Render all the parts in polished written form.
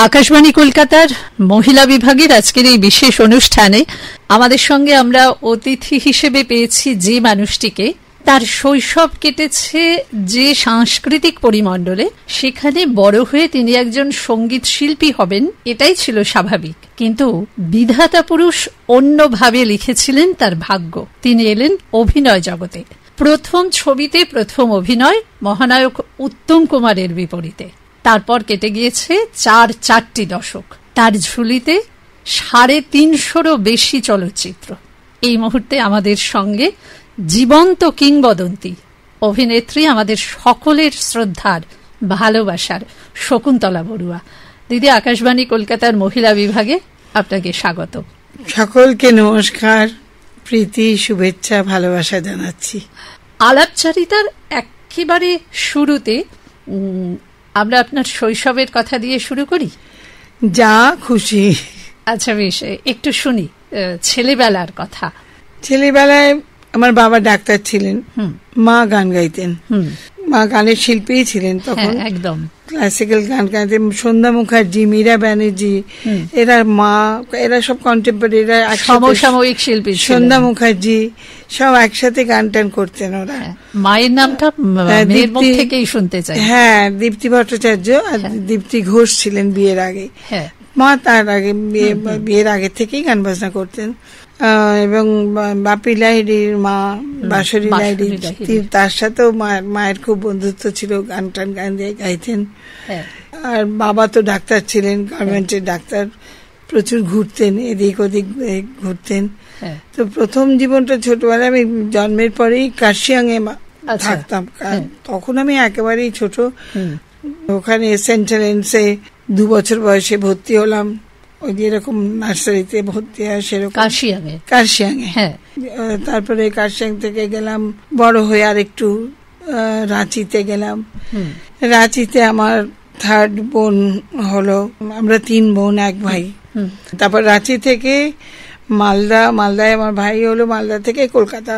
আকাশবাণী কলকাতার মহিলা বিভাগের আজকের এই বিশেষ অনুষ্ঠানে আমাদের সঙ্গে আমরা অতিথি হিসেবে পেয়েছি যে মানুষটিকে, তার শৈশব কেটেছে যে সাংস্কৃতিক পরিমণ্ডলে, সেখানে বড় হয়ে তিনি একজন সঙ্গীত শিল্পী হবেন এটাই ছিল স্বাভাবিক। কিন্তু বিধাতা পুরুষ অন্যভাবে লিখেছিলেন তার ভাগ্য। তিনি এলেন অভিনয় জগতে। প্রথম ছবিতে প্রথম অভিনয় মহানায়ক উত্তম কুমারের বিপরীতে। তারপর কেটে গিয়েছে চারটি দশক। তার ঝুলিতে 350-রও বেশি চলচ্চিত্র। এই মুহূর্তে আমাদের সঙ্গে জীবন্ত কিংবদন্তি অভিনেত্রী, আমাদের সকলের শ্রদ্ধার ভালোবাসার শকুন্তলা বড়ুয়া। দিদি, আকাশবাণী কলকাতার মহিলা বিভাগে আপনাকে স্বাগত। সকলকে নমস্কার, প্রীতি, শুভেচ্ছা, ভালোবাসা জানাচ্ছি। আলাপচারিতার একেবারে শুরুতে আমরা আপনার শৈশবের কথা দিয়ে শুরু করি। যা খুশি। আচ্ছা বেশ, একটু শুনি ছেলেবেলার কথা। ছেলেবেলায় আমার বাবা ডাক্তার ছিলেন, মা গান গাইতেন। মা গানের শিল্পী ছিলেন তখন, একদম ক্লাসিক্যাল গান গাইতেন। সন্ধ্যা মুখার্জি, মীরা ব্যানার্জি, এরা সব কন্টেম্পোরারি, সমসাময়িক শিল্পী। সন্ধ্যা মুখার্জি সব একসাথে গান টান করতেন ওরা। মায়ের নামটা থেকেই শুনতে চাই। হ্যাঁ, দীপ্তি ভট্টাচার্য আর দীপ্তি ঘোষ ছিলেন বিয়ের আগে। মা তার আগে বিয়ের আগে থেকেই গান বাজনা করতেন। এবং বাপি লাহিড়ির মা, বাঁশরী লাহিড়ি, তার সাথেও মায়ের খুব বন্ধুত্ব ছিল, গান টান গান দিয়ে গাইতেন। আর বাবা তো ডাক্তার ছিলেন, গভর্নমেন্টের ডাক্তার, প্রচুর ঘুরতেন, এদিক ওদিক ঘুরতেন। তো প্রথম জীবনটা ছোটবেলায় আমি জন্মের পরেই কার্শিয়াংয়ে থাকতাম। তখন আমি একেবারেই ছোট। ওখানে সেন্ট্রাল এন্সে 2 বছর বয়সে ভর্তি হলাম। ওই যেরকম নার্সারিতে ভর্তি হয় সেরকম কার্শিয়াংয়ে। তারপরে কার্শিয়াং থেকে গেলাম, বড় হয়ে আর একটু রাঁচিতে গেলাম। রাঁচিতে আমার 3rd বোন হলো, আমরা 3 বোন 1 ভাই। তারপর রাঁচি থেকে মালদায় আমার ভাই হলো, মালদা থেকে কলকাতা।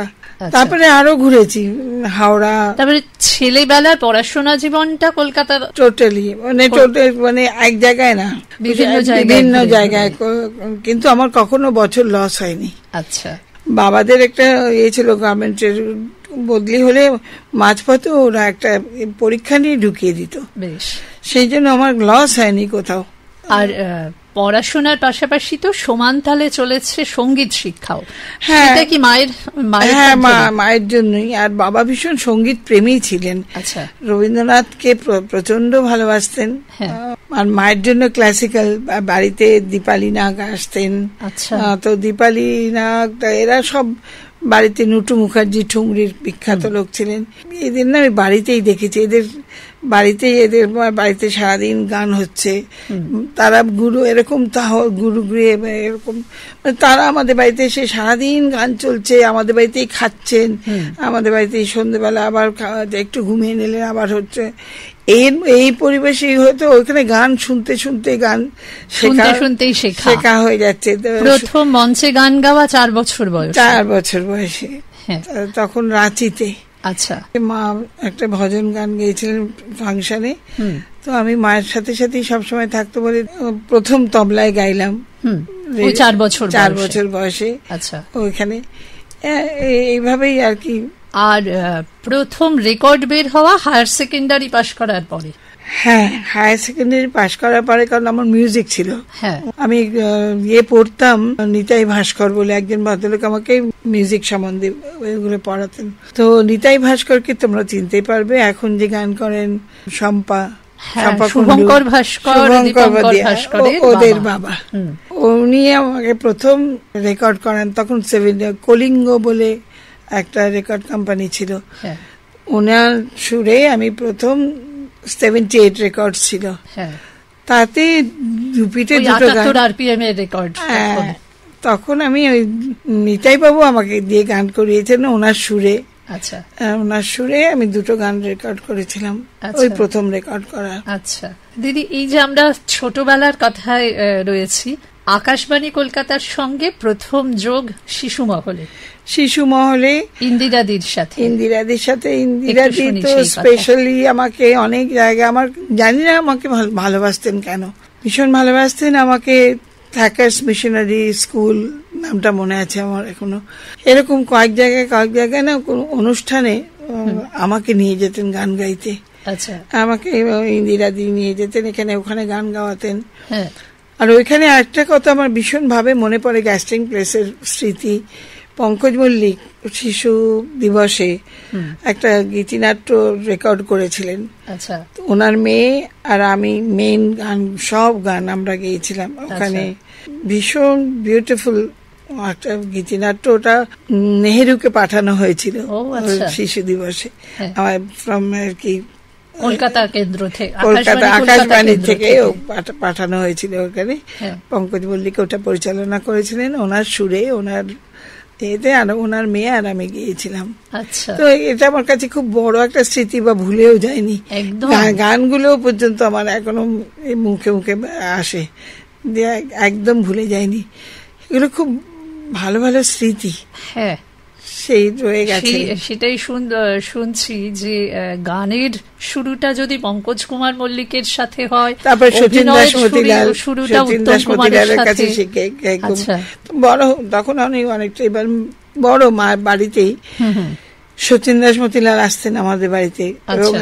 তারপরে আরো ঘুরেছি, হাওড়া। তারপরে ছেলেবেলার পড়াশোনা জীবনটা কলকাতার টোটালি মানে এক জায়গায় না, বিভিন্ন জায়গায়। কিন্তু আমার কখনো বছর লস হয়নি। আচ্ছা, বাবাদের একটা ছিল, গভর্নমেন্টের বদলি হলে মাঝপথে ওরা একটা পরীক্ষা নিয়ে ঢুকিয়ে দিত, সেই জন্য আমার লস হয়নি কোথাও। আর পড়াশোনার পাশাপাশি তো সমান তালে চলেছে সঙ্গীত শিক্ষাও। হ্যাঁ, কি মায়ের জন্যই। আর বাবা ভীষণ সঙ্গীত প্রেমী ছিলেন। আচ্ছা, রবীন্দ্রনাথকে প্রচন্ড ভালোবাসতেন। আর মায়ের জন্য ক্লাসিক্যাল, বাড়িতে দীপালি নাগ আসতেন। আচ্ছা, তো দীপালি নাগ এরা সব বাড়িতে, নুটু মুখার্জি ঠুংরির বিখ্যাত লোক ছিলেন। এদের না আমি বাড়িতেই দেখেছি, এদের বাড়িতে সারাদিন গান হচ্ছে। তারা গুরু এরকম গুরু গৃহে এরকম, তারা আমাদের বাড়িতে এসে সারাদিন গান চলছে, আমাদের বাড়িতেই খাচ্ছেন, আমাদের বাড়িতেই সন্ধ্যেবেলা আবার একটু ঘুমিয়ে নিলেন, আবার হচ্ছে। এই পরিবেশে হয়তো ওইখানে গান শুনতে শুনতে গান শুনতেই শেখা হয়ে যাচ্ছে। প্রথম মঞ্চে গান গাওয়া 4 বছর বয়সে। তখন রাঁচিতে। আচ্ছা, মা একটা ভজন গান গেয়েছিলেন ফাংশনে, তো আমি মায়ের সাথে সাথেই সবসময় থাকতে বলে প্রথম তবলায় গাইলাম 4 বছর বয়সে। আচ্ছা, ওইখানে এইভাবেই আর কি। আর প্রথম রেকর্ড বের হওয়া হায়ার সেকেন্ডারি পাশ করার পরে। হ্যাঁ, হায়ার সেকেন্ডারি পাশ করার পরে, কারণ আমার মিউজিক ছিল। আমি পড়তাম, নিতাই ভাস্কর বলে একজন ভদ্রলোক আমাকে মিউজিক সম্বন্ধে ওইগুলো পড়াতেন। তো নিতাই ভাস্করকে তোমরা চিনতেই পারবে, এখন যে গান করেন শম্পা, শুভঙ্কর ভাস্কর, ওদের বাবা। উনি আমাকে প্রথম রেকর্ড করেন। তখন কলিঙ্গ বলে একটা রেকর্ড কোম্পানি ছিল, ওনার সুরে আমি প্রথম 78 রেকর্ড ছিল। তাতে দুপিতে 2 গান RPM এর রেকর্ড। তখন আমি ওই নিতাই বাবু আমাকে দিয়ে গান করিয়েছেন ওনার সুরে। আচ্ছা, ওনার সুরে আমি 2 গান রেকর্ড করেছিলাম, ওই প্রথম রেকর্ড করা। আচ্ছা দিদি, এই যে আমরা ছোটবেলার কথায় রয়েছি, আকাশবাণী কলকাতার সঙ্গে প্রথম যোগ শিশু মহলে ইন্দিরাদির সাথে। ইন্দিরাদি তো স্পেশালি আমাকে অনেক জায়গায়, আমার জানি না আমাকে ভালোবাসতেন কেন, ভীষণ ভালোবাসতেন আমাকে। থ্যাকার্স মিশনারি স্কুল নামটা মনে আছে আমার এখনো। এরকম কয়েক জায়গায় না কোন অনুষ্ঠানে আমাকে নিয়ে যেতেন গান গাইতে। আচ্ছা, আমাকে ইন্দিরা দি নিয়ে যেতেন, এখানে ওখানে গান গাওয়াতেন। আর ওইখানে একটা কথা আমার ভীষণ ভাবে মনে পড়ে, গ্যাস্টিং প্লেসের স্মৃতি। পঙ্কজ মল্লিক শিশু দিবসে একটা গীতিনাট্য রেকর্ড করেছিলেন। আচ্ছা, ওনার মেয়ে আর আমি মেইন গান, সব গান আমরা গেয়েছিলাম ওখানে। ভীষণ বিউটিফুল একটা গীতিনাট্য। ওটা নেহেরুকে পাঠানো হয়েছিল শিশু দিবসে, আমার ফ্রম আর কি কলকাতা কেন্দ্র থেকে, কলকাতা আকাশবাণী থেকে পাঠানো হয়েছিল ওখানে। পঙ্কজ মল্লিক ওটা পরিচালনা করেছিলেন ওনার সুরে, ওনার এতে, আর ওনার মেয়ে আর আমি গিয়েছিলাম। তো এটা আমার কাছে খুব বড় একটা স্মৃতি, বা ভুলেও যায়নি। গানগুলো পর্যন্ত আমার এখনো মুখে মুখে আসে, একদম ভুলে যায়নি। এগুলো খুব ভালো ভালো স্মৃতি। হ্যাঁ, সেই রয়ে গেছে। সেটাই শুনছি যে গানের শুরুটা যদি পঙ্কজ কুমার মল্লিকের সাথে হয়, তারপর সতীন দাস মতিলাল, শুরুটা উত্তম কুমারের কাছে শিখে বড়, তখন অনেকটা এবার বড় মা বাড়িতেই সতীন দাস মতিলাল আসতেন আমাদের বাড়িতে,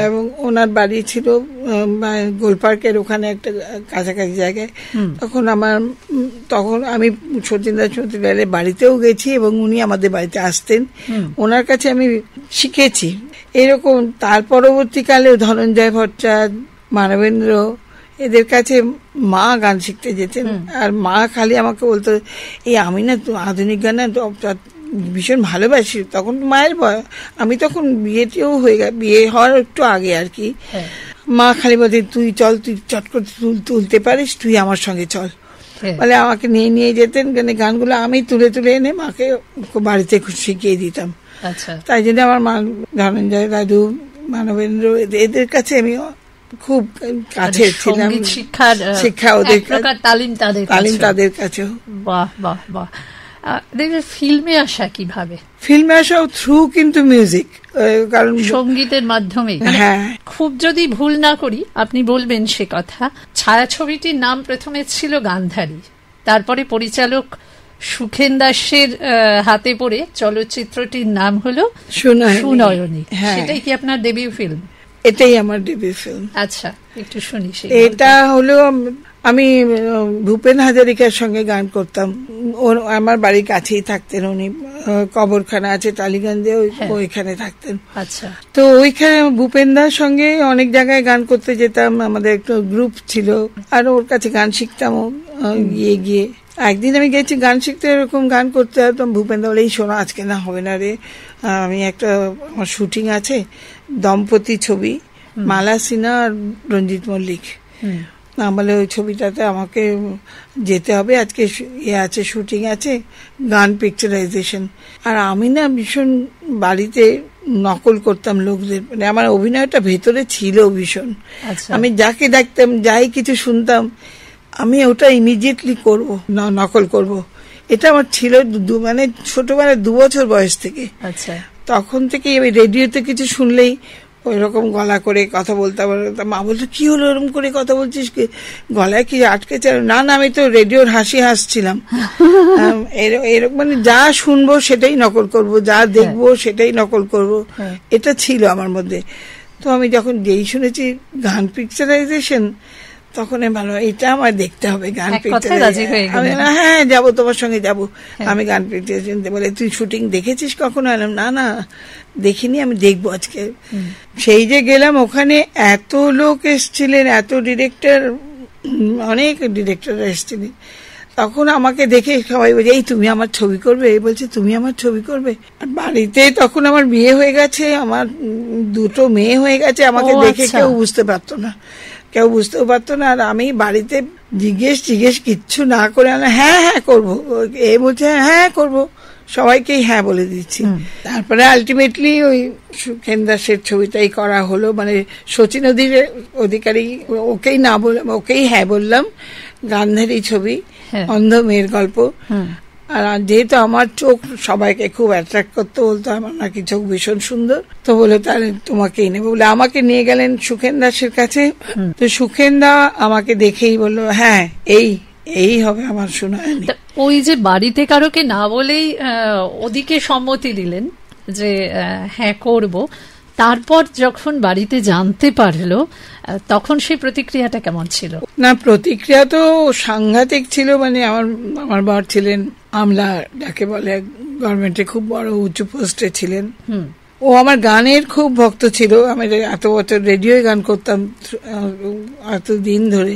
এবং ওনার বাড়ি ছিল গোলপার্কের ওখানে একটা কাছাকাছি জায়গায়। তখন আমি সতীন দাস মতিলালের বাড়িতেও গেছি এবং উনি আমাদের বাড়িতে আসতেন, ওনার কাছে আমি শিখেছি এরকম। তার পরবর্তীকালে ধনঞ্জয় ভট্টাচার্য, মানবেন্দ্র, এদের কাছে মা গান শিখতে যেতেন। আর মা খালি আমাকে বলতো, এই আমি না আধুনিক গান ভীষণ ভালোবাসি। তখন মায়ের আমি তখন বিয়ে হওয়ার একটু আগে আর কি। মা খালি বলতে, তুই চল, তুই চট করে তুলতে পারিস, তুই আমার সঙ্গে চল। বলে আমাকে নিয়ে যেতেন, গানগুলো আমি তুলে এনে মাকে বাড়িতে শিখিয়ে দিতাম। তাই জন্য আমার মা ধনঞ্জয় দাদু, মানবেন্দ্র, এদের কাছে আমি খুব কাছে ছিলাম। শিক্ষা ওদের তালিম তাদের কাছেও। বাহ বাহ বাহ। ফিল্মে আসা কিভাবে? ফিল্মে আসা থ্রু কিন্তু মিউজিক, কারণ সঙ্গীতের মাধ্যমে। হ্যাঁ, খুব যদি ভুল না করি আপনি বলবেন সে কথা, ছায়াছবিটির নাম প্রথমে ছিল গান্ধারী, তারপরে পরিচালক সুখেন দাসের হাতে পড়ে চলচ্চিত্রটির নাম হলো সুনয়নী। সেটাই কি আপনার ডেবিউ ফিল্ম? এটাই আমার ডেবিউ ফিল্ম। আচ্ছা, একটু শুনি। এটা হলো, আমি ভূপেন হাজারিকার সঙ্গে গান করতাম। আমার বাড়ির কাছেই থাকতেন উনি, কবরখানা আছে টালিগঞ্জে, ওইখানে থাকতেন। আচ্ছা, তো ওইখানে ভূপেনদার সঙ্গে অনেক জায়গায় গান করতে যেতাম, আমাদের একটা গ্রুপ ছিল, আর ওর কাছে গান শিখতাম গিয়ে। একদিন আমি গেছি গান শিখতে, এরকম গান করতে হতাম। ভূপেন্দা বলে, এই শোনো, আজকে না হবে না রে, আমি আমার শুটিং আছে, দম্পতি ছবি, মালা সিনহা আর রঞ্জিত মল্লিক। বলে ওই ছবিটাতে আমাকে যেতে হবে, আজকে আছে, শুটিং আছে, গান পিকচারাইজেশন। আর আমি না ভীষণ বাড়িতে নকল করতাম লোকদের, মানে আমার অভিনয়টা ভেতরে ছিল ভীষণ। আমি যাকে দেখতাম, যাই কিছু শুনতাম, আমি ওটা ইমিডিয়েটলি করব, নকল করব। এটা আমার ছিল মানে ছোটবেলায় 2 বছর বয়স থেকে। তখন থেকে আমি রেডিওতে কিছু শুনলেই ওই রকম গলা করে কথা বলতাম। মা বলতো, কি হলো এরকম করে কথা বলছিস, কি গলায় কি আটকেছে? না, আমি তো রেডিওর হাসছিলাম। এরকম মানে যা শুনবো সেটাই নকল করব, যা দেখবো সেটাই নকল করব, এটা ছিল আমার মধ্যে। তো আমি যখন যেই শুনেছি গান পিকচারাইজেশন, তখন ভালো, এটা আমার দেখতে হবে গান পিকচারাইজেশন। আমি হ্যাঁ যাবো, তোমার সঙ্গে যাবো, আমি গান পিকচারাইজেশন। বলে, তুই শুটিং দেখেছিস কখনো? না দেখিনি, আমি দেখবো আজকে। সেই যে গেলাম, ওখানে এত লোক এসছিলেন, এত ডিরেক্টর, অনেক ডিরেক্টর এসছিলেন। তখন আমাকে দেখে সবাই বলছে, এই তুমি আমার ছবি করবে? এই বলছে, তুমি আমার ছবি করবে? বাড়িতে তখন আমার বিয়ে হয়ে গেছে, আমার 2টো মেয়ে হয়ে গেছে। আমাকে দেখে কেউ বুঝতেও পারতো না। আর আমি বাড়িতে জিজ্ঞেস কিচ্ছু না করে, হ্যাঁ করবো, এ বলছে হ্যাঁ করবো, সবাইকেই হ্যাঁ বলে দিচ্ছি। তারপরে আলটিমেটলি ওই সুখেন দাসের ছবিটাই করা হলো, মানে শচীন অধিকারী, ওকেই হ্যাঁ বললাম। গান্ধারী ছবি, অন্ধ মেয়ের গল্প। আর যেহেতু আমার চোখ সবাইকে খুব অ্যাট্রাক্ট করতে, বলতো আমার নাকি চোখ ভীষণ সুন্দর, তো বলে তাহলে তোমাকেই নেবো বলে আমাকে নিয়ে গেলেন সুখেন দাসের কাছে। তো সুখেন দা আমাকে দেখেই বললো হ্যাঁ এই হবে আমার সুনয়নী। ওই যে বাড়িতে কারোকে না বলেই ওদিকে সম্মতি দিলেন যে হ্যাঁ করব, তারপর যখন বাড়িতে জানতে পারলো তখন সেই প্রতিক্রিয়াটা কেমন ছিল? না, প্রতিক্রিয়া তো সাংঘাতিক ছিল। মানে আমার বর ছিলেন আমলা, যাকে বলে গভর্নমেন্টে খুব বড় উঁচু পোস্টে ছিলেন। ও আমার গানের খুব ভক্ত ছিল। আমি এত বছর রেডিওয় গান করতাম এত দিন ধরে,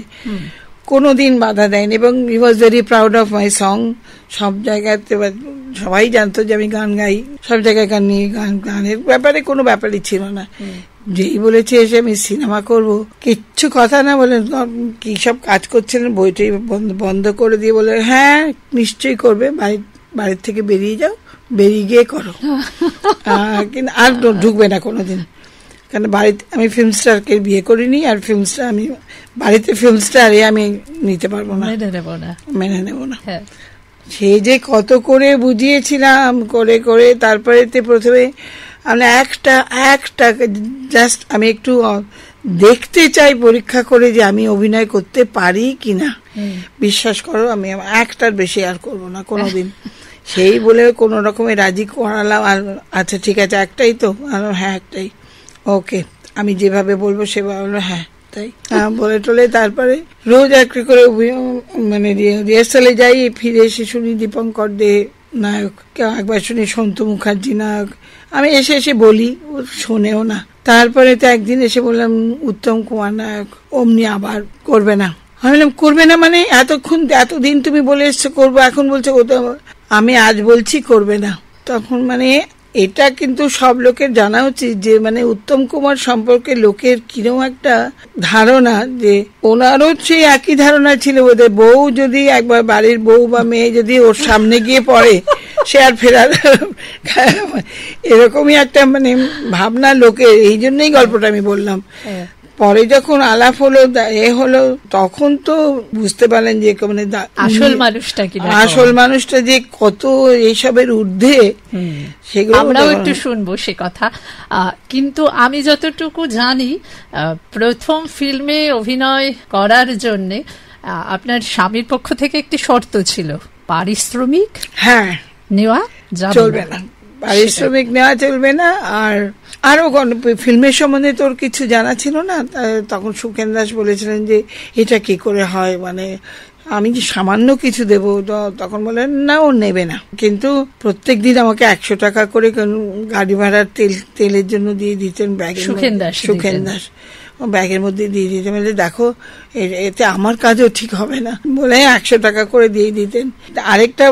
কোনোদিন বাধা দেয়নি এবং he was very proud of my song. সব জায়গাতে সবাই জানতো যে আমি গান গাই, সব জায়গায় গান নিয়ে গানের ব্যাপারে কোনো ব্যাপারই ছিল না। যেই বলেছে এসে আমি সিনেমা করব, কিচ্ছু কথা না বলে কি সব কাজ করছিলেন বইটাই বন্ধ করে দিয়ে বলে হ্যাঁ নিশ্চয়ই করবে, বাড়ির থেকে বেরিয়ে যাও, বেরিয়ে গিয়ে করো, কিন্তু আর ঢুকবে না কোনোদিন। কারণ বাড়িতে আমি ফিল্ম স্টারকে বিয়ে করিনি, আর ফিল্ম স্টার আমি বাড়িতে ফিল্ম স্টার আমি নিতে পারবো না, মেনে নেব না। সে যে কত করে বুঝিয়েছিলাম, করে করে তারপরে প্রথমে আমি একটা জাস্ট আমি একটু দেখতে চাই পরীক্ষা করে যে আমি অভিনয় করতে পারি কিনা। বিশ্বাস করো আমি একটার বেশি আর করবো না কোনোদিন। সেই বলে কোন রকমের রাজি করালাম, আর আচ্ছা ঠিক আছে একটাই তো, হ্যাঁ একটাই, ওকে আমি যেভাবে বলবো সেভাবে বলবো, হ্যাঁ তাই বলে টলে তারপরে রোজ একটা করে মানে রিহার্সালে যাই, ফিরে এসে শুনি দীপঙ্কর দে নায়ক, একবার শুনি সন্তু মুখার্জি নায়ক, আমি এসে এসে বলি, ও শোনেও না। তারপরে তো একদিন এসে বললাম উত্তম কুমার নায়ক, অমনি আবার করবে না। আমি বললাম করবে না মানে এতদিন তুমি বলে এসছো করবো, এখন বলছো আমি আজ বলছি করবে না। তখন মানে এটা কিন্তু সব লোকের জানা উচিত যে মানে উত্তম কুমার সম্পর্কে লোকের কিরকম একটা ধারণা, যে ওনারও সেই একই ধারণা ছিল বোধহয়, বউ যদি একবার বাড়ির বউ বা মেয়ে যদি ওর সামনে গিয়ে পড়ে সে আর ফেরার, এরকমই একটা মানে ভাবনা লোকের। এই জন্যই গল্পটা আমি বললাম। পরে যখন আলাপ হলো হলো তখন তো বুঝতে পারলেন যে মানে আসল মানুষটা যে কত এইসবের ঊর্ধ্বে, সেগুলো আমরাও একটু শুনবো সে কথা। কিন্তু আমি যতটুকু জানি প্রথম ফিল্মে অভিনয় করার জন্য আপনার স্বামীর পক্ষ থেকে একটি শর্ত ছিল, পারিশ্রমিক নেওয়া চলবে না, পারিশ্রমিক নেওয়া চলবে না। আর আরো ফিল্মের সম্বন্ধে তোর কিছু জানা ছিল না। তখন সুখেন দাস বলেছিলেন যে এটা কি করে হয়, মানে আমি যে সামান্য কিছু দেব, তখন বলেন না ও নেবে না, কিন্তু প্রত্যেক দিন আমাকে 100 টাকা করে গাড়ি ভাড়ার তেলের জন্য দিয়ে দিতেন ব্যাগে, সুখেন দাস ব্যাগের মধ্যে দিয়ে দিতেন। বলে দেখো এতে আমার কাজও ঠিক হবে না বলে 100 টাকা করে দিয়ে দিতেন। আরেকটা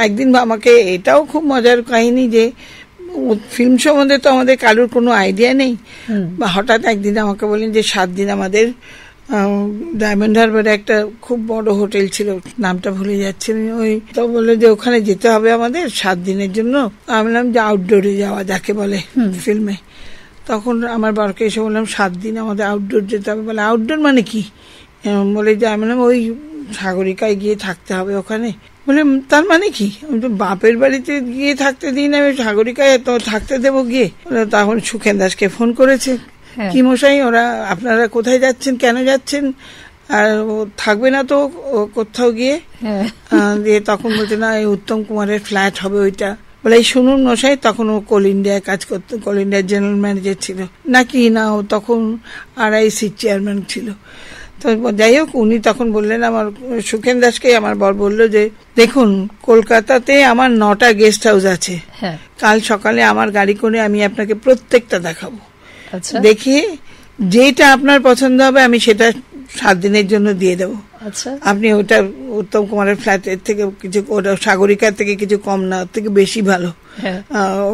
একদিন আমাকে, এটাও খুব মজার কাহিনী, যে ফিল্ম সম্বন্ধে তো আমাদের কারোর কোনো আইডিয়া নেই, বা হঠাৎ একদিন আমাকে বলেন যে 7 দিন আমাদের ডায়মন্ড হারবারে একটা খুব বড় হোটেল ছিল, নামটা ভুলে যাচ্ছি আমি, ওই তো বললো যে ওখানে যেতে হবে আমাদের 7 দিনের জন্য। আমি বললাম যে আউটডোরে যাওয়া যাকে বলে ফিল্মে। তখন আমার বরকে এসে বললাম 7 দিন আমাদের আউটডোর যেতে হবে। বলে আউটডোর মানে কি? বলে যে আমি বললাম ওই সাগরিকায় গিয়ে থাকতে হবে ওখানে। বলে তার মানে কি? আমি তো বাপের বাড়িতে গিয়ে থাকতে দিই না, আমি সাগরিকায় তো থাকতে দেবো গিয়ে। তখন সুখেন দাসকে ফোন করেছে, কি মশাই ওরা আপনারা কোথায় যাচ্ছেন, কেন যাচ্ছেন, আর ও থাকবে না তো কোথাও গিয়ে? দিয়ে তখন বলছে না এই উত্তম কুমারের ফ্ল্যাট হবে ওইটা। বলে এই শুনুন মশাই, তখন ও কোল ইন্ডিয়ায় কাজ করতো, কোল ইন্ডিয়ার জেনারেল ম্যানেজার ছিল নাকি না, ও তখন RIC চেয়ারম্যান ছিল। তো যাই হোক, উনি তখন বললেন, আমার সুখেন দাসকে আমার বর বললো যে দেখুন কলকাতাতে আমার 9টা গেস্ট হাউস আছে, কাল সকালে আমার গাড়ি করে আমি আপনাকে প্রত্যেকটা দেখাবো, দেখিয়ে যেটা আপনার পছন্দ হবে আমি সেটা 7 দিনের জন্য দিয়ে দেবো। আপনি ওটা উত্তম কুমারের ফ্ল্যাটের থেকে কিছু, ওটা সাগরিকার থেকে কিছু কম না, ওর থেকে বেশি ভালো,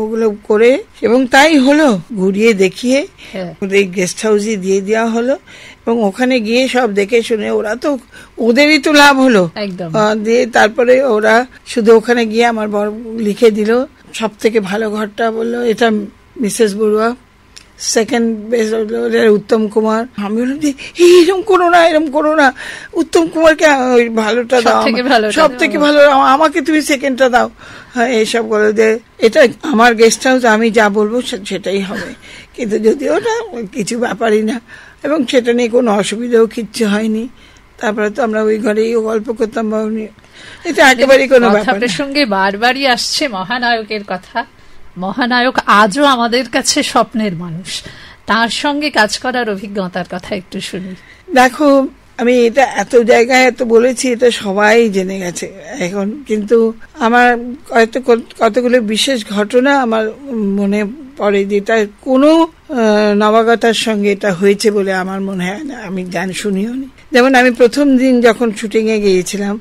ওগুলো করে। এবং তাই হলো, ঘুরিয়ে দেখিয়ে এই গেস্ট হাউসই দিয়ে দেওয়া হলো। এবং ওখানে গিয়ে সব দেখে শুনে ওরা তো, ওদেরই তো লাভ হলো। দিয়ে তারপরে ওরা শুধু ওখানে গিয়ে আমার বর লিখে দিল সব থেকে ভালো ঘরটা, বললো এটা Mrs Barua second best Uttam Kumar. আমি বললাম যে এরকম করো না, এরকম করো না, উত্তম কুমারকে ওই ভালোটা দাও, সব থেকে ভালো, আমাকে তুমি সেকেন্ডটা দাও। হ্যাঁ, এইসব করে যে এটা আমার গেস্ট হাউস, আমি যা বলবো সেটাই হবে। কিন্তু যদিও ওটা কিছু ব্যাপারই না, এবং সেটা নিয়ে কোনো অসুবিধাও কিচ্ছু হয়নি। তারপরে তো আমরা ওই ঘরেই গল্প করতাম, এটা একেবারেই কোনো ব্যাপার। সঙ্গে বারবারই আসছে মহানায়কের কথা। মহানায়ক আজও আমাদের কাছে স্বপ্নের মানুষ, তার সঙ্গে কাজ করার অভিজ্ঞতার কথা একটু শুনি। দেখো, আমি এটা এত জায়গায় এত বলেছি, এটা সবাই জেনে গেছে এখন, কিন্তু আমার কতগুলো বিশেষ ঘটনা আমার মনে পড়ে, যেটা কোনো নবাগতার সঙ্গে এটা হয়েছে বলে আমার মনে হয় না, আমি শুনিও নি। যেমন আমি প্রথম দিন যখন শুটিং এ গিয়েছিলাম,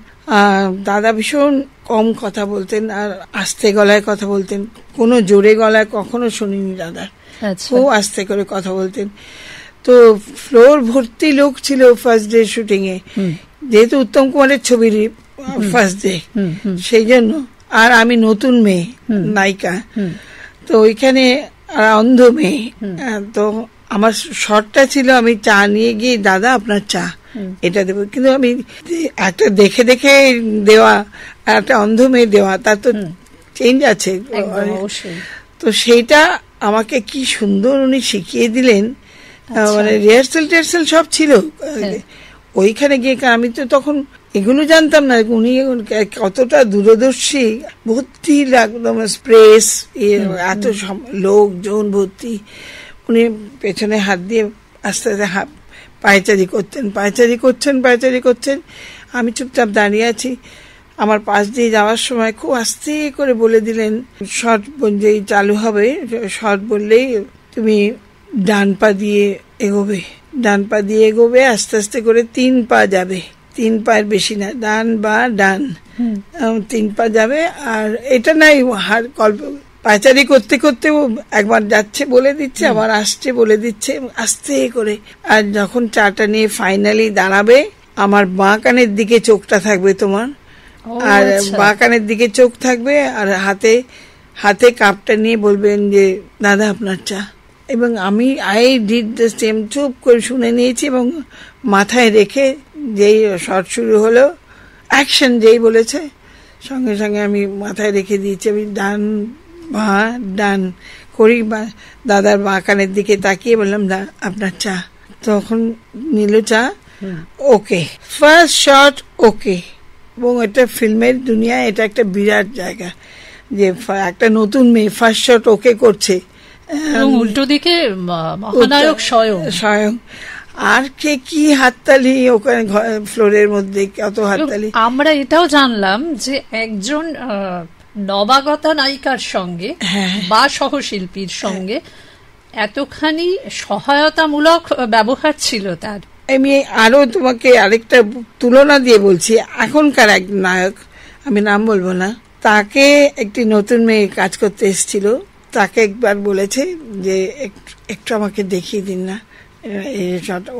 দাদা ভীষণ কম কথা বলতেন আর আস্তে গলায় কথা বলতেন, কোনো জোরে গলায় কখনো শুনিনি দাদা, খুব আস্তে করে কথা বলতেন। তো ফ্লোর ভর্তি লোক ছিল ফার্স্ট ডে শুটিং এ, যেহেতু উত্তম কুমারের ছবির ফার্স্ট ডে, সেই জন্য। আর আমি নতুন মেয়ে নায়িকা, তো ওইখানে অন্ধ মেয়ে, তো আমার শর্টটা ছিল আমি চা নিয়ে গিয়ে, দাদা আপনার চা এটা দেবো, কিন্তু আমি একটা দেখে দেখে দেওয়া আর একটা অন্ধ মেয়ে দেওয়া, তার তো চেঞ্জ আছে। তো সেইটা আমাকে কি সুন্দর উনি শিখিয়ে দিলেন, মানে রিহার্সাল টিহার্সাল সব ছিল ওইখানে গিয়ে। আমি তো তখন এগুলো জানতাম না, উনি কতটা দূরদর্শী, ভর্তি একদম স্প্রেস, এত লোকজন ভর্তি, উনি পেছনে হাত দিয়ে আস্তে আস্তে পায়চারি করছেন, আমি চুপচাপ দাঁড়িয়ে আছি। আমার পাশ দিয়ে যাওয়ার সময় খুব আস্তে করে বলে দিলেন, শর্ট যেই চালু হবে, শর্ট বললেই তুমি ডান পা দিয়ে এগোবে, আস্তে আস্তে করে 3 পা যাবে, 3 পায়ের বেশি না, ডান বা ডান, 3 পা যাবে। আর এটা নাই পায়চারি করতে করতে একবার যাচ্ছে বলে দিচ্ছে, আবার আসছে বলে দিচ্ছে, আস্তে করে। আর যখন চাটা নিয়ে ফাইনালি দাঁড়াবে, আমার বাঁ কানের দিকে চোখটা থাকবে তোমার, আর বাঁ কানের দিকে চোখ থাকবে, আর হাতে কাপটা নিয়ে বলবেন যে দাদা আপনার চা। এবং আমি আই ডিড দ্য সেম, চুপ করে শুনে নিয়েছি, এবং মাথায় রেখে যেই শর্ট শুরু হলো, অ্যাকশন যেই বলেছে, সঙ্গে সঙ্গে আমি মাথায় রেখে দিয়েছি, আমি ডান করি, দাদার বাঁ কানের দিকে তাকিয়ে বললাম আপনার চা। তখন নিল চা, ওকে, ফার্স্ট শট ওকে। এবং এটা ফিল্মের দুনিয়ায় এটা একটা বিরাট জায়গা, যে একটা নতুন মেয়ে ফার্স্ট শট ওকে করছে, উল্টো দিকে মহানায়ক স্বয়ং। আর কি হাততালি ওখানে ফ্লোরের মধ্যে, কত হাততালি। আমরা এটাও জানলাম যে একজন নবাগতা নায়িকার সঙ্গে বা সহশিল্পীর সঙ্গে এতখানি সহায়তামূলক ব্যবহার ছিল তার। আমি আরো তোমাকে আরেকটা তুলনা দিয়ে বলছি, এখনকার এক নায়ক, আমি নাম বলবো না, তাকে একটি নতুন মেয়ে কাজ করতে এসেছিল, তাকে একবার বলেছে যে একটু আমাকে দেখিয়ে দিন না,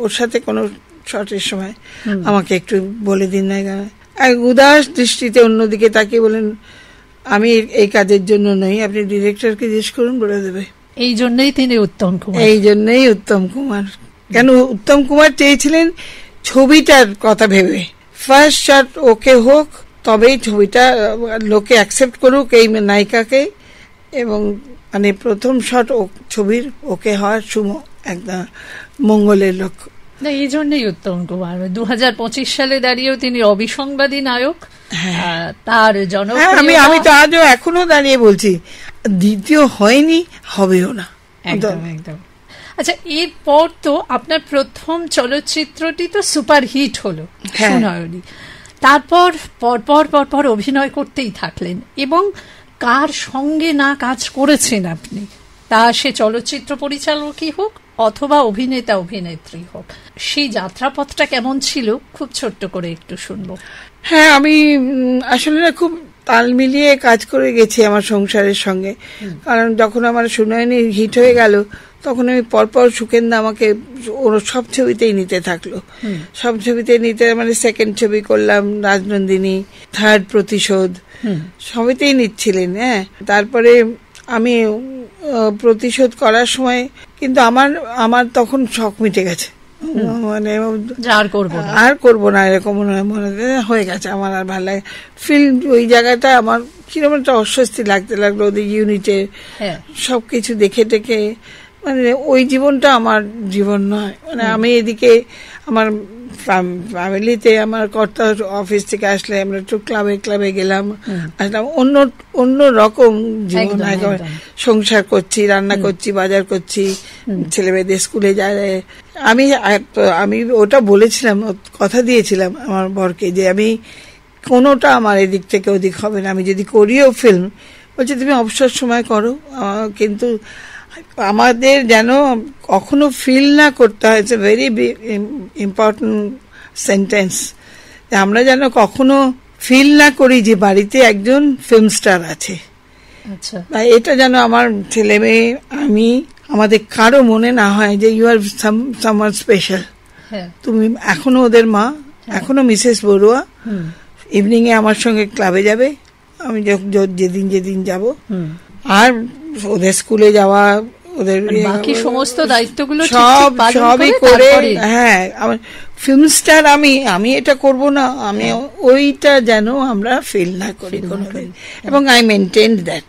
ওর সাথে কোনো শটের সময় আমাকে একটু বলে দিন না। এক উদাস দৃষ্টিতে অন্যদিকে তাকিয়ে বলেন, আমি এই কাজের জন্য নই, আপনি ডিরেক্টরকে জিজ্ঞেস করুন, বলে দেবে। এই জন্যই তিনি উত্তম কুমার। কেন উত্তম কুমার চেয়েছিলেন ছবিটার কথা ভেবে, ফার্স্ট শট ওকে হোক, তবেই ছবিটা লোকে অ্যাকসেপ্ট করুক এই নায়িকাকে, এবং মানে প্রথম শট ছবির ওকে হওয়ার একদম মঙ্গলের লক্ষ্য। এই জন্যই উত্তম কুমার 2025 সালে দাঁড়িয়েও তিনি অবিসংবাদী নায়ক। তার জনপ্রিয়তা, আমি তো আজও এখনো দাঁড়িয়ে বলছি, দ্বিতীয় হয়নি, হবেও না। একদম। আচ্ছা, এরপর তো আপনার প্রথম চলচ্চিত্রটি তো সুপারহিট হলো, সুনয়নী। তারপর পরপর অভিনয় করতেই থাকলেন, এবং কার সঙ্গে না কাজ করেছেন আপনি, তা সে চলচ্চিত্র পরিচালকই হোক অথবা অভিনেতা অভিনেত্রী হোক, সেই যাত্রাপথটা কেমন ছিল খুব ছোট্ট করে একটু শুনবো। হ্যাঁ, আমি আসলে খুব তাল মিলিয়ে কাজ করে গেছি আমার সংসারের সঙ্গে, কারণ যখন আমার সুনয়নী হিট হয়ে গেল, তখন আমি পরপর সুকেন্দা আমাকে ওর সব ছবিতেই নিতে থাকলো, সব ছবিতে নিতে, মানে সেকেন্ড ছবি করলাম রাজনন্দিনী, থার্ড প্রতিশোধ, সবেতেই নিচ্ছিলেন। তারপরে আমি প্রতিশোধ করার সময় কিন্তু আমার তখন শখ মিটে গেছে, মানে আর করবো না এরকম মনে হয়ে গেছে, আমার আর ভালো লাগে। ফিল্ম ওই জায়গাটা আমার কিরকম একটা অস্বস্তি লাগতে লাগলো, ওদের ইউনিটে সবকিছু দেখে টেকে, মানে ওই জীবনটা আমার জীবন নয়। মানে আমি এদিকে আমার ফ্যামিলিতে আমার কর্তা অফিস থেকে আসলে আমরা একটু ক্লাবে গেলাম, আসলাম, অন্য রকম জীবন। সংসার করছি, রান্না করছি, বাজার করছি, ছেলে মেয়েদের স্কুলে যায়। আমি ওটা বলেছিলাম, কথা দিয়েছিলাম আমার বরকে, যে আমি কোনোটা আমার এদিক থেকে ওদিক হবে না। আমি যদি করিও ফিল্ম, বলছে তুমি অবসর সময় করো, কিন্তু আমাদের যেন কখনো ফিল না করতে হয়, it's a very important sentence, আমরা যেন কখনো ফিল না করি যে বাড়িতে একজন ফিল্ম স্টার আছে। এটা যেন আমার ছেলে মেয়ে, আমি, আমাদের কারো মনে না হয় যে ইউ আর সামওয়ান স্পেশাল। তুমি এখনো ওদের মা, এখনো মিসেস বড়ুয়া, ইভিনিং এ আমার সঙ্গে ক্লাবে যাবে, আমি যেদিন যাব, আর ওদের স্কুলে যাওয়া, ওদের বাকি সমস্ত দায়িত্বগুলো সবই করে। হ্যাঁ, আমার ফিল্ম স্টার আমি এটা করব না, আমি ওইটা যেন আমরা ফিল না করি কোনোদিন, এবং আই মেনটেন দ্যাট।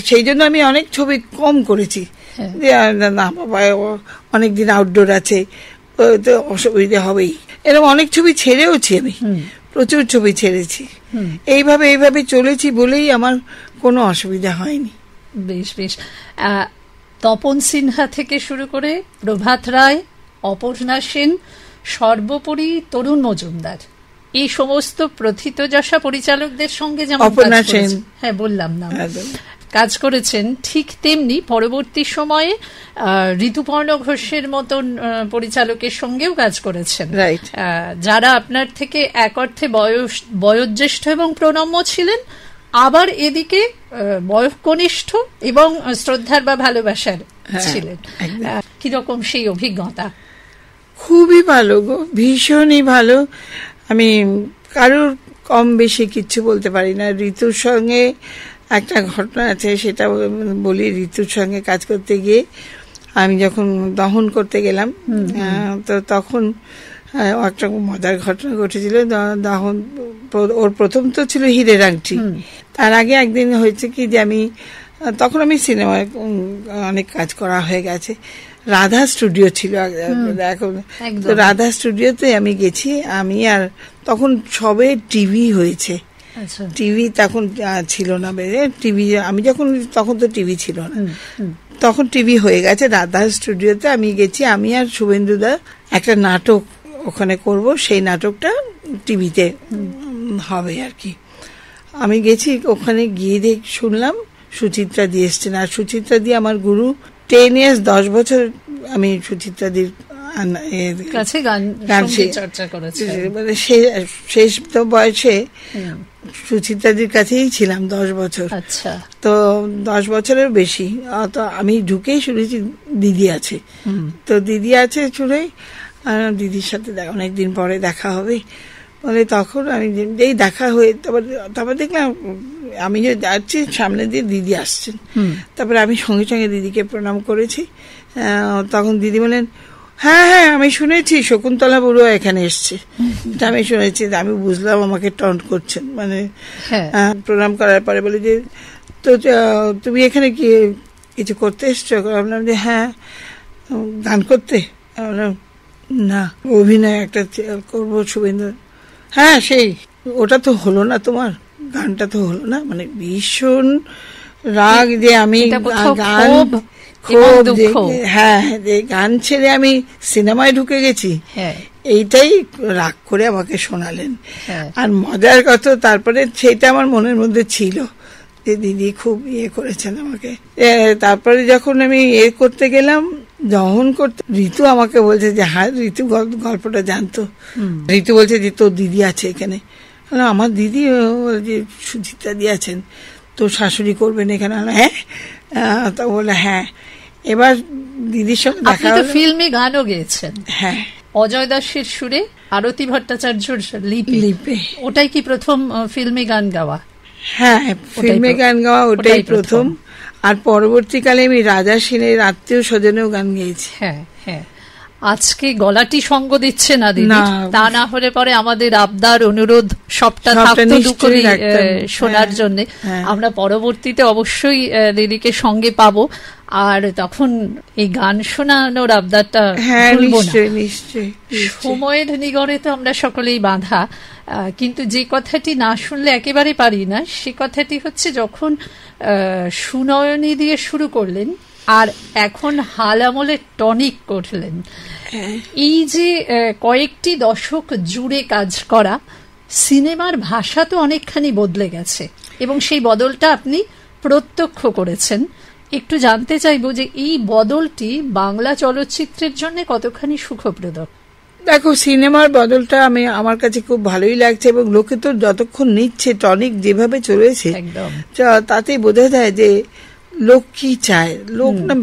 সেই জন্য আমি অনেক ছবি কম করেছি, না বাবা অনেকদিন আউটডোর আছে, তো অসুবিধা হবেই, এরকম অনেক ছবি ছেড়েওছি, আমি প্রচুর ছবি ছেড়েছি। এইভাবে চলেছি বলেই আমার কোনো অসুবিধা হয়নি। বেশ বেশ। তপন সিনহা থেকে শুরু করে প্রভাত রায়, অপর্ণা সেন, সর্বোপরি তরুণ মজুমদার, এই সমস্ত প্রথিতযশা পরিচালকদের সঙ্গে যেমন বললাম না কাজ করেছেন, ঠিক তেমনি পরবর্তী সময়ে ঋতুপর্ণ ঘোষের মতন পরিচালকের সঙ্গেও কাজ করেছেন, যারা আপনার থেকে এক অর্থে বয়োজ্যেষ্ঠ এবং প্রণম্য ছিলেন, আবার এদিকে বয়ঃকনিষ্ঠ এবং শ্রদ্ধার বা ভালোবাসার ছিলেন। কিরকম সেই অভিজ্ঞতা? খুবই ভালো গো, ভীষণই ভালো। আমি কারোর কম বেশি কিচ্ছু বলতে পারি না। ঋতুর সঙ্গে একটা ঘটনা আছে, সেটা বলি। ঋতুর সঙ্গে কাজ করতে গিয়ে আমি যখন দহন করতে গেলাম, তো তখন একটা মজার ঘটনা ঘটেছিল। দহন ওর প্রথম তো ছিল হীরের আংটি। তার আগে একদিন হয়েছে কি, যে তখন আমি সিনেমায় অনেক কাজ করা হয়ে গেছে, রাধা স্টুডিও ছিল এখন, তো রাধা স্টুডিওতে আমি গেছি। আমি আর তখন সবে টিভি হয়েছে, টিভি তখন ছিল না, টিভি আমি যখন, তখন তো টিভি ছিল না, তখন টিভি হয়ে গেছে। রাধা স্টুডিওতে আমি গেছি, আমি আর শুভেন্দুদা একটা নাটক ওখানে করব, সেই নাটকটা টিভিতে হবে আর কি। আমি গেছি, ওখানে গিয়ে শুনলাম সুচিত্রা দি এসছেন। আর সুচিত্রা দি আমার গুরু, 10 years 10 বছর আমি সুচিত্রাদির কাছে গান চর্চা করেছি, মানে শেষ তো বয়সে সুচিত্রাদির কাছেই ছিলাম 10 বছর। আচ্ছা, তো 10 বছরের বেশি। তো আমি ঢুকেই শুনেছি দিদি আছে, তো দিদি আছে শুনে দিদির সাথে অনেকদিন পরে দেখা হবে বলে, তখন আমি যেই দেখা হয়ে তারপর দেখলাম আমি যে যাচ্ছি সামনে দিয়ে দিদি আসছেন। তারপরে আমি সঙ্গে সঙ্গে দিদিকে প্রণাম করেছি। তখন দিদি বলেন, হ্যাঁ আমি শুনেছি শকুন্তলা বড়ুয়া এখানে এসছে, এটা আমি শুনেছি। আমি বুঝলাম আমাকে টন্ট করছেন, মানে প্রণাম করার পরে বলে যে, তো তুমি এখানে কি কিছু করতে এসছো? বললাম যে হ্যাঁ, গান করতে। বললাম না, অভিনয় একটা করবো শুভেন্দু। হ্যাঁ, সেই ওটা তো হলো না, তোমার গানটা তো হলো না। মানে ভীষণ রাগ যে আমি গান, গান ছেড়ে আমি সিনেমায় ঢুকে গেছি, এইটাই রাগ করে আমাকে শোনালেন। আর মজার কথা, তারপরে সেটা আমার মনের মধ্যে ছিল যে দিদি খুব করেছেন আমাকে। তারপরে যখন আমি করতে গেলাম, দহন করতে, ঋতু আমাকে বলছে যে হ্যাঁ, ঋতু গল্পটা জানতো। ঋতু বলছে যে তোর দিদি আছে এখানে। আমার দিদি যে সুচিত্রা দি আছেন, তোর শাশুড়ি করবেন এখানে? হ্যাঁ। তা বলে হ্যাঁ। এবার দিদির সঙ্গে দেখা হলো। ফিল্মে গানও গেয়েছেন? হ্যাঁ, অজয় দাসের সুরে আরতি ভট্টাচার্যর লিপে। ওটাই কি প্রথম ফিল্মে গান গাওয়া? হ্যাঁ, ফিল্মে গান গাওয়া ওটাই প্রথম। আর পরবর্তীকালে আমি রাজা সেনের আত্মীয় স্বজনেও গান গেয়েছি। হ্যাঁ হ্যাঁ, আজকে গলাটি সঙ্গ দিচ্ছে না দিদি, তা না হলে পরে আমাদের আবদার অনুরোধ সবটা থাকতো দুকরি শোনার জন্য। আমরা পরবর্তীতে অবশ্যই দিদিকে সঙ্গে পাবো, আর তখন এই গান শোনানোর আবদারটা ভুলবো না। সময়ের নিগড়ে তো আমরা সকলেই বাঁধা, কিন্তু যে কথাটি না শুনলে একেবারে পারি না সে কথাটি হচ্ছে যখন সুনয়নী দিয়ে শুরু করলেন আর এখন হাল আমলে টনিক করলেন, এই যে কয়েকটি দশক জুড়ে কাজ করা, সিনেমার ভাষা তো অনেকখানি বদলে গেছে এবং সেই বদলটা আপনি প্রত্যক্ষ করেছেন। একটু জানতে চাইবো যে এই বদলটি বাংলা চলচ্চিত্রের জন্য কতখানি সুখপ্রদ? দেখো, সিনেমার বদলটা আমার কাছে খুব ভালোই লাগছে, এবং লোকে তো যতক্ষণ নিচ্ছে টনিক যেভাবে চলেছে তাতেই বোঝা যায় যে লোক কি চায়। লোক না,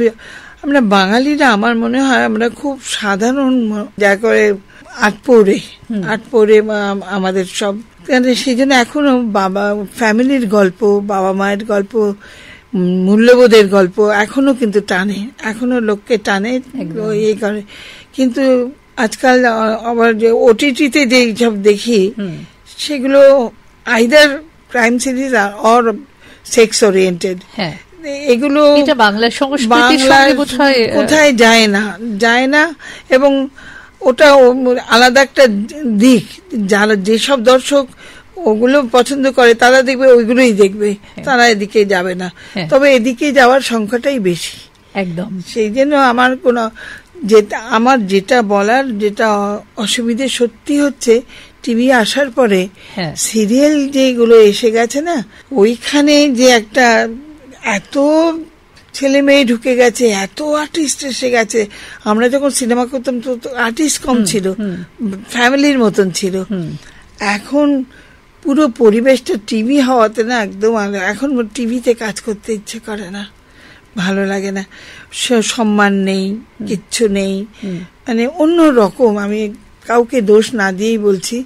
আমরা বাঙালিরা আমার মনে হয় আমরা খুব সাধারণ, যা করে আট পৌরে আমাদের সব, সেই জন্য এখনো বাবা ফ্যামিলির গল্প, বাবা মায়ের গল্প, মূল্যবোধের গল্প এখনো কিন্তু টানে, এখনো লোককে টানে ইয়ে করে। কিন্তু আজকাল আবার যে ওটিটিতে যে সব দেখি সেগুলো আইদার ক্রাইম সিরিজ আর সেক্স ওরিয়েন্টেড, এগুলো বাংলা সংস্কৃতির সঙ্গে কোথায় যায় না এবং ওটা আলাদা একটা দিক। যারা যেসব দর্শক ওগুলো পছন্দ করে তারা দেখবে ওইগুলোই দেখবে, তারা এদিকে যাবে না। তবে এদিকে যাওয়ার সংখ্যাটাই বেশি একদম। সেই জন্য আমার যেটা বলার, যেটা অসুবিধে সত্যি হচ্ছে টিভি আসার পরে সিরিয়াল যেগুলো এসে গেছে না, ওইখানে যে একটা এত ছেলে মেয়ে ঢুকে গেছে, এত আর্টিস্ট এসে গেছে। আমরা যখন সিনেমা করতাম তো আর্টিস্ট কম ছিল, ফ্যামিলির মতন ছিল। এখন পুরো পরিবেশটা টিভি হওয়াতে না একদম, এখন টিভিতে কাজ করতে ইচ্ছে করে না, ভালো লাগে না, সম্মান নেই, কিচ্ছু নেই, মানে অন্য রকম। আমি কাউকে দোষ না দিয়েই বলছি,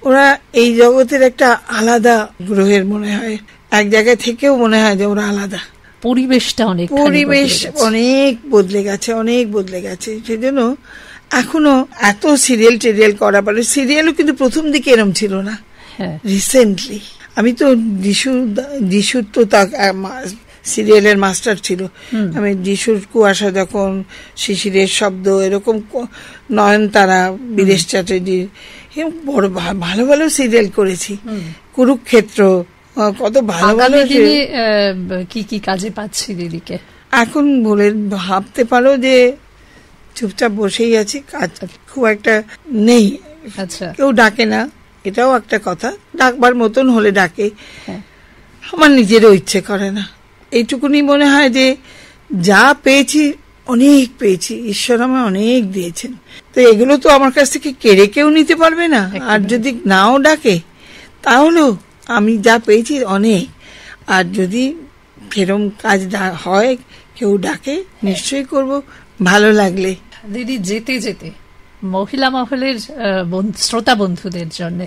ওরা এই জগতের একটা আলাদা গ্রহের মনে হয়, এক জায়গায় থেকেও মনে হয় যে ওরা আলাদা। পরিবেশ অনেক বদলে গেছে, সেজন্য এখনো এত সিরিয়াল করা পারে। সিরিয়ালও কিন্তু প্রথম দিকে এরম ছিল না, রিসেন্টলি। আমি তো যিশুর তো সিরিয়ালের মাস্টার ছিল। আমি যিশুর কুয়াশা, যখন শিশিরের শব্দ, এরকম নয়নতারা, বিদেশ চ্যাটার্জি, বড় ভালো ভালো সিরিয়াল করেছি। কুরুক্ষেত্র, কত ভালো ভালো। কি কি কাজে পাচ্ছি দিদিকে এখন বলে ভাবতে পারো যে চুপচাপ বসেই আছি, কাজ খুব একটা নেই। আচ্ছা, কেউ ডাকে না, এটাও একটা কথা। ডাকবার মতন হলে ডাকে, আমার নিজেরও ইচ্ছে করে না। এইটুকুনি মনে হয় যে যা পেয়েছি অনেক পেয়েছি, ঈশ্বর আমায় অনেক দিয়েছেন, তো এগুলো তো আমার কাছ থেকে কেড়ে কেউ নিতে পারবে না। আর যদি নাও ডাকে তাহলেও আমি যা পেয়েছি অনেক। আর যদি সেরম কাজ হয়, কেউ ডাকে, নিশ্চয়ই করব, ভালো লাগলে। দিদি, যেতে যেতে মহিলা মহলের শ্রোতা বন্ধুদের জন্য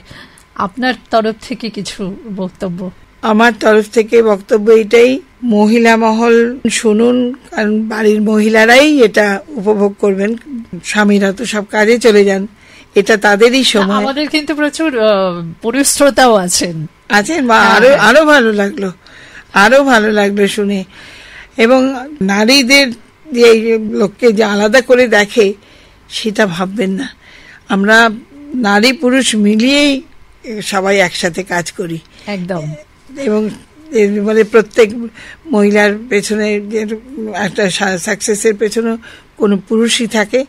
আপনার তরফ থেকে কিছু বক্তব্য? আমার তরফ থেকে বক্তব্য এটাই, মহিলা মহল শুনুন, কারণ বাড়ির মহিলারাই এটা উপভোগ করবেন। স্বামীরা তো সব কাজে চলে যান, এটা তাদেরই সময়। আমাদের কিন্তু প্রচুর পুরুষ শ্রোতাও আছেন, বা আরো ভালো লাগলো শুনে। এবং নারীদের যে লোককে যে আলাদা করে দেখে সেটা ভাববেন না। আমরা নারী পুরুষ মিলিয়েই সবাই একসাথে কাজ করি একদম। এবং মানে প্রত্যেক মহিলার পেছনে একটা সাকসেসের পেছনে কোনো পুরুষই থাকে,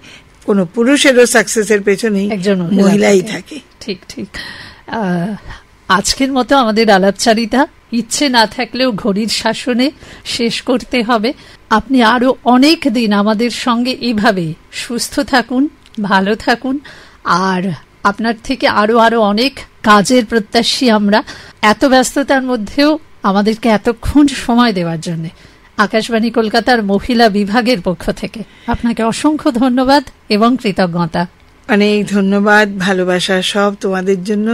কোনো পুরুষেরও সাকসেসের পেছনেই একজন মহিলাই থাকে। ঠিক ঠিক। আজকের মতো আমাদের আলাপচারিতা ইচ্ছে না থাকলেও ঘড়ির শাসনে শেষ করতে হবে। আপনি আরো অনেক দিন আমাদের সঙ্গে এইভাবে সুস্থ থাকুন, ভালো থাকুন, আর আপনার থেকে আরো অনেক কাজের প্রত্যাশী আমরা। এত ব্যস্ততার মধ্যেও আমাদেরকে এতক্ষণ সময় দেওয়ার জন্য আকাশবাণী কলকাতার মহিলা বিভাগের পক্ষ থেকে আপনাকে অসংখ্য ধন্যবাদ এবং কৃতজ্ঞতা। অনেক ধন্যবাদ, ভালোবাসা সব তোমাদের জন্য।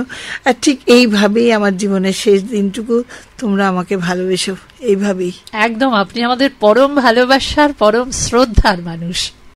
আর ঠিক এইভাবেই আমার জীবনের শেষ দিনটুকু তোমরা আমাকে ভালোবেসো, এইভাবেই। একদম, আপনি আমাদের পরম ভালোবাসার, পরম শ্রদ্ধার মানুষ।